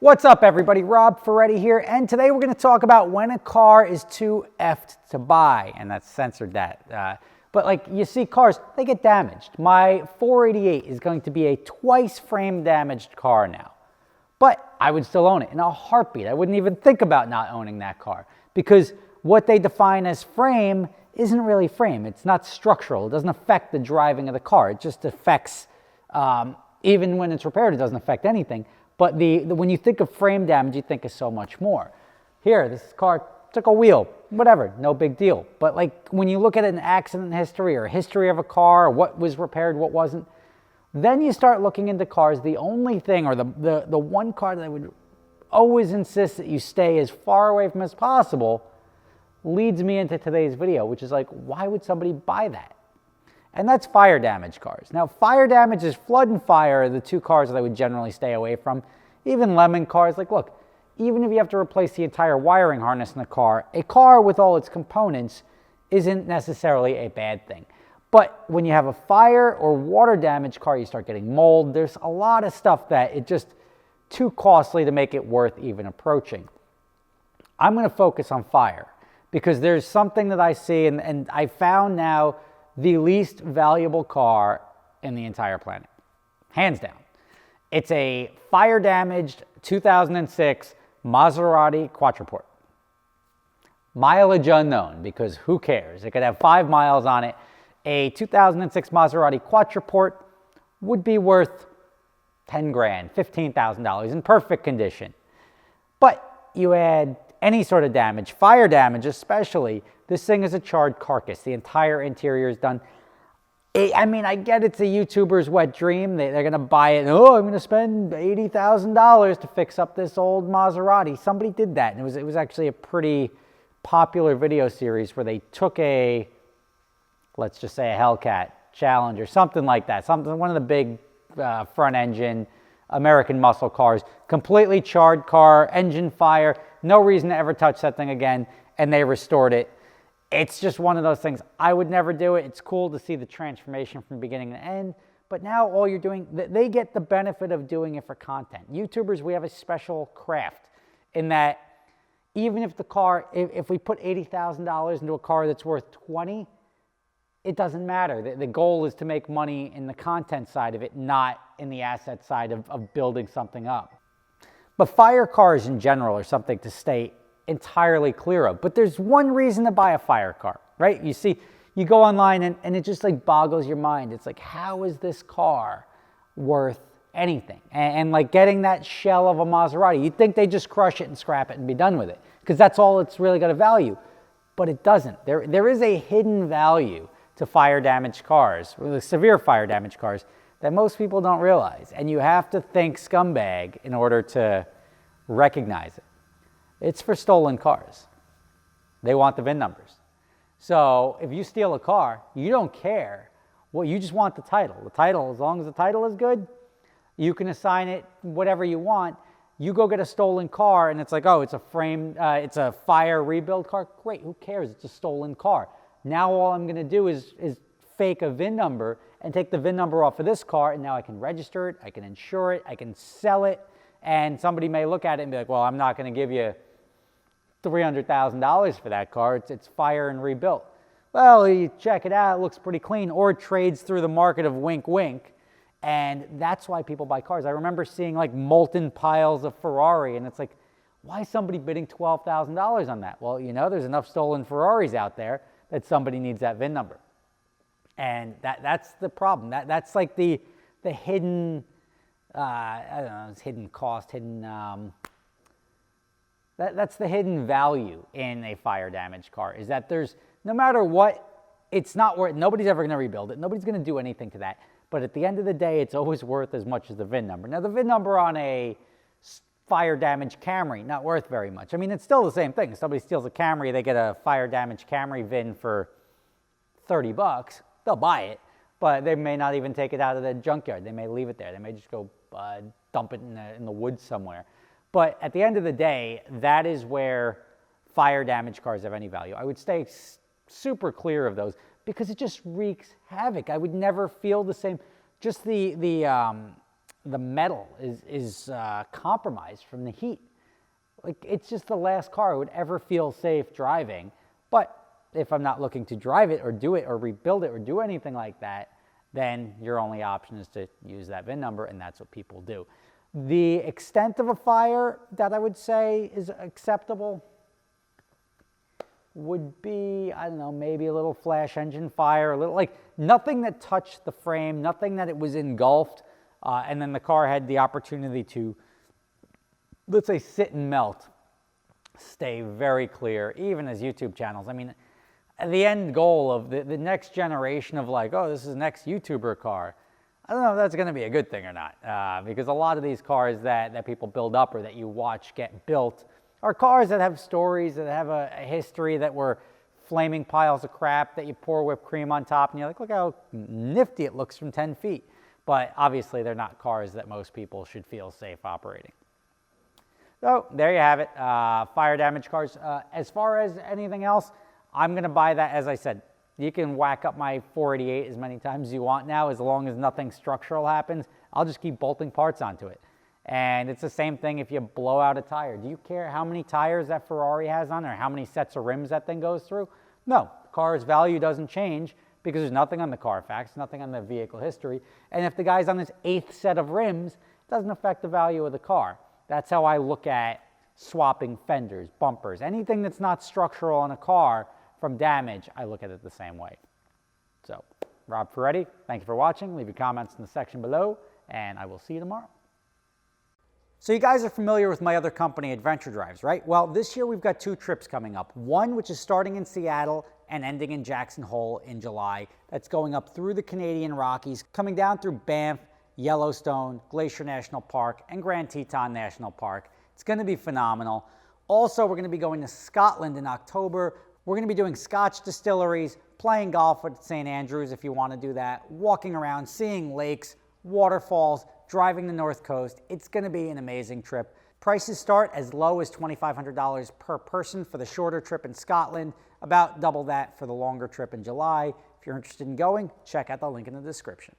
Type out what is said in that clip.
What's up, everybody? Rob Ferretti here, and today we're going to talk about when a car is too effed to buy, and that's censored that. But like you see cars, they get damaged. My 488 is going to be a twice frame damaged car now, but I would still own it in a heartbeat. I wouldn't even think about not owning that car because what they define as frame isn't really frame. It's not structural. It doesn't affect the driving of the car. It just affects, even when it's repaired, it doesn't affect anything. But when you think of frame damage, you think of so much more. Here, this car took a wheel, whatever, no big deal. But like when you look at an accident history or history of a car, or what was repaired, what wasn't, then you start looking into cars. The only thing, or the one car that I would always insist that you stay as far away from as possible, leads me into today's video, which is like, why would somebody buy that? And that's fire damage cars. Now, fire damage is flood and fire are the two cars that I would generally stay away from. Even lemon cars, like look, even if you have to replace the entire wiring harness in a car with all its components isn't necessarily a bad thing. But when you have a fire or water damage car, you start getting mold. There's a lot of stuff that it's just too costly to make it worth even approaching. I'm going to focus on fire because there's something that I see, and I found now the least valuable car in the entire planet, hands down. It's a fire damaged 2006 Maserati Quattroporte. Mileage unknown, because who cares? It could have 5 miles on it. A 2006 Maserati Quattroporte would be worth 10 grand, $15,000 in perfect condition. But you add any sort of damage, fire damage especially, this thing is a charred carcass. The entire interior is done. I mean, I get it's a YouTuber's wet dream. They're going to buy it. Oh, I'm going to spend $80,000 to fix up this old Maserati. Somebody did that, and it was actually a pretty popular video series where they took a, let's just say a Hellcat Challenge or something like that. One of the big front engine American muscle cars, completely charred car, engine fire, no reason to ever touch that thing again, and they restored it. It's just one of those things. I would never do it. It's cool to see the transformation from beginning to end, but now all you're doing, they get the benefit of doing it for content. YouTubers, we have a special craft in that even if the car, if we put $80,000 into a car that's worth 20, it doesn't matter. The goal is to make money in the content side of it, not in the asset side of building something up. But fire cars in general are something to stay entirely clear of. But there's one reason to buy a fire car, right? You see, you go online and it just like boggles your mind. It's like, how is this car worth anything? And like getting that shell of a Maserati, you'd think they just crush it and scrap it and be done with it because that's all it's really got a value. But it doesn't. There is a hidden value to fire damaged cars, or the severe fire damaged cars, that most people don't realize. And you have to think scumbag in order to recognize it. It's for stolen cars. They want the VIN numbers. So if you steal a car, you don't care. Well, you just want the title. The title, as long as the title is good, you can assign it whatever you want. You go get a stolen car and it's like, oh, it's a frame, it's a fire rebuild car. Great, who cares? It's a stolen car. Now all I'm going to do is fake a VIN number and take the VIN number off of this car, and now I can register it, I can insure it, I can sell it, and somebody may look at it and be like, well, I'm not going to give you $300,000 for that car. It's fire and rebuilt. Well, you check it out, it looks pretty clean, or it trades through the market of wink, wink, and that's why people buy cars. I remember seeing like molten piles of Ferrari, and it's like, why is somebody bidding $12,000 on that? Well, you know, there's enough stolen Ferraris out there that somebody needs that VIN number. And that's the problem. That's like the hidden, I don't know, it's hidden cost, that's the hidden value in a fire damaged car, is that there's, no matter what, it's not worth, nobody's ever going to rebuild it. Nobody's going to do anything to that. But at the end of the day, it's always worth as much as the VIN number. Now, the VIN number on a fire damaged Camry, not worth very much. I mean, it's still the same thing. If somebody steals a Camry, they get a fire damaged Camry VIN for $30. They'll buy it, but they may not even take it out of the junkyard. They may leave it there. They may just go dump it in the woods somewhere. But at the end of the day, that is where fire damaged cars have any value. I would stay super clear of those because it just wreaks havoc. I would never feel the same. Just the the metal is compromised from the heat. Like, it's just the last car I would ever feel safe driving. But if I'm not looking to drive it or do it or rebuild it or do anything like that, then your only option is to use that VIN number, and that's what people do. The extent of a fire that I would say is acceptable would be, I don't know, maybe a little flash engine fire, a little, like, nothing that touched the frame, nothing that it was engulfed, and then the car had the opportunity to, let's say, sit and melt. Stay very clear, even as YouTube channels. I mean, the end goal of the next generation of, like, oh, this is the next YouTuber car, I don't know if that's going to be a good thing or not, because a lot of these cars that people build up or that you watch get built are cars that have stories, that have a history, that were flaming piles of crap that you pour whipped cream on top, and you're like, look how nifty it looks from 10 feet. But obviously, they're not cars that most people should feel safe operating. So there you have it, fire damage cars. As far as anything else, I'm going to buy that. As I said, you can whack up my 488 as many times as you want now, as long as nothing structural happens. I'll just keep bolting parts onto it. And it's the same thing if you blow out a tire. Do you care how many tires that Ferrari has on, or how many sets of rims that thing goes through? No, the car's value doesn't change because there's nothing on the Carfax, nothing on the vehicle history. And if the guy's on his 8th set of rims, it doesn't affect the value of the car. That's how I look at swapping fenders, bumpers, anything that's not structural on a car from damage. I look at it the same way. So, Rob Ferretti, thank you for watching. Leave your comments in the section below, and I will see you tomorrow. So you guys are familiar with my other company, Adventure Drives, right? Well, this year we've got 2 trips coming up. One which is starting in Seattle and ending in Jackson Hole in July. That's going up through the Canadian Rockies, coming down through Banff, Yellowstone, Glacier National Park, and Grand Teton National Park. It's going to be phenomenal. Also, we're going to be going to Scotland in October. We're going to be doing Scotch distilleries, playing golf at St. Andrews if you want to do that, walking around, seeing lakes, waterfalls, driving the North Coast. It's going to be an amazing trip. Prices start as low as $2,500 per person for the shorter trip in Scotland, about double that for the longer trip in July. If you're interested in going, check out the link in the description.